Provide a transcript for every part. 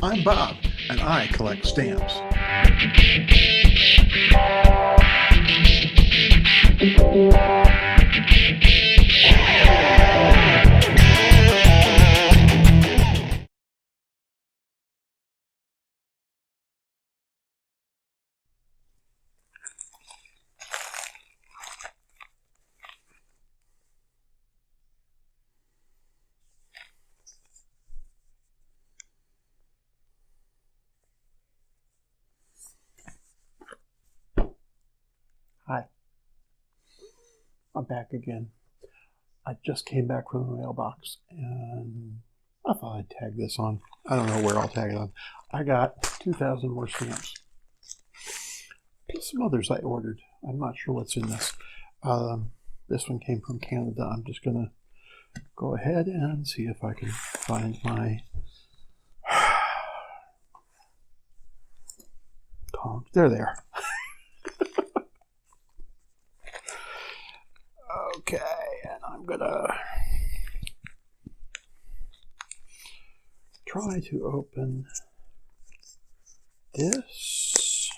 I'm Bob, and I collect stamps. Hi, I'm back again. I just came back from the mailbox and I thought I'd tag this on. I don't know where I'll tag it on. I got 2,000 more stamps. Plus some others I ordered. I'm not sure what's in this. This one came from Canada. I'm just going to go ahead and see if I can find my tongs. There they are. Okay, and I'm gonna try to open this.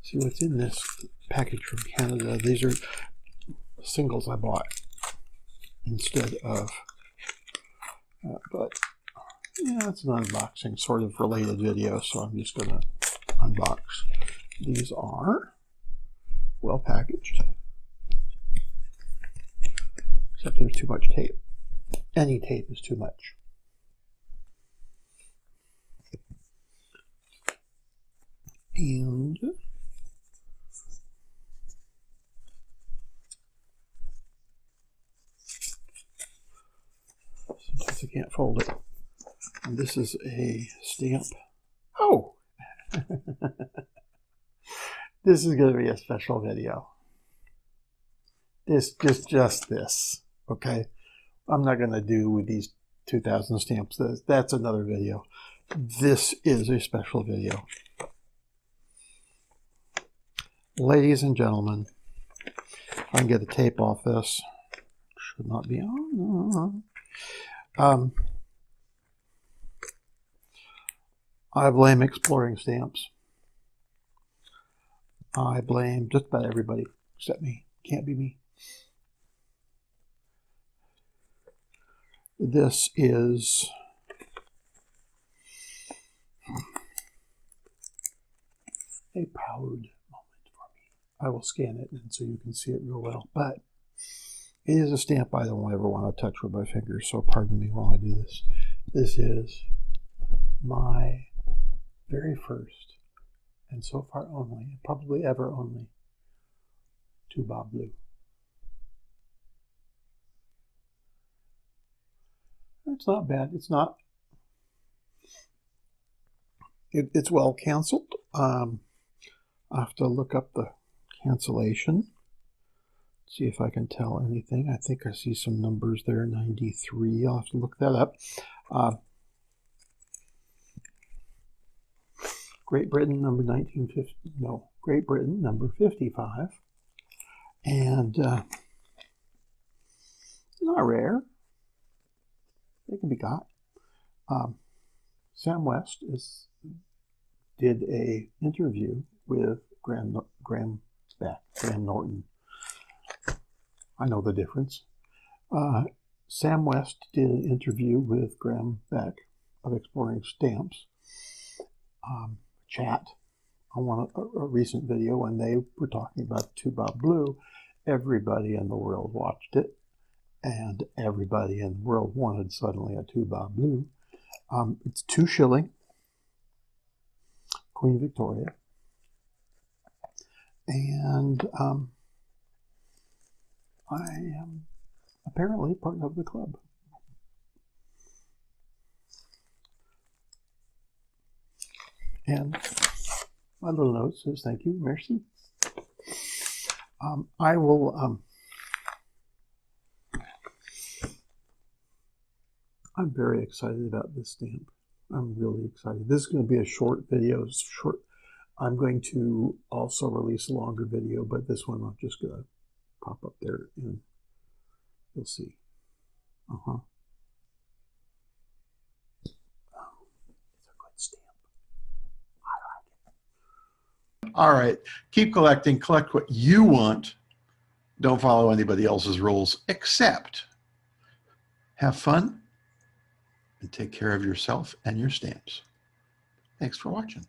See what's in this package from Canada. These are singles I bought instead of, but yeah, it's an unboxing sort of related video, so I'm just gonna unbox. These are well packaged, except there's too much tape. Any tape is too much. And sometimes I can't fold it. And this is a stamp. Oh! This is going to be a special video. This, just this, okay? I'm not going to do with these 2,000 stamps. That's another video. This is a special video. Ladies and gentlemen, if I can get the tape off this, should not be on. I blame exploring stamps. I blame just about everybody except me. Can't be me. This is a proud moment for me. I will scan it and so you can see it real well. But it is a stamp I don't ever want to touch with my fingers, so pardon me while I do this. This is my very first, and so far only, probably ever only, 2 Bob Blue. It's not bad. It's not. It's well canceled. I have to look up the cancellation. See if I can tell anything. I think I see some numbers there. 93. I'll have to look that up. Great Britain number 1950. No, Great Britain number 55. And not rare. They can be got. Sam West did a interview with Graham Norton. I know the difference. Sam West did an interview with Graham Beck of Exploring Stamps. Chat on a recent video when they were talking about 2 Bob Blue. Everybody in the world watched it, and everybody in the world wanted suddenly a 2 Bob Blue. It's 2 shilling, Queen Victoria, and I am apparently part of the club. And my little note says, thank you, merci. I will, I'm very excited about this stamp. I'm really excited. This is going to be a short video. I'm going to also release a longer video, but this one I'm just going to pop up there and you'll see. Uh-huh. It's a good stamp. I like it. All right. Keep collecting. Collect what you want. Don't follow anybody else's rules, except have fun and take care of yourself and your stamps. Thanks for watching.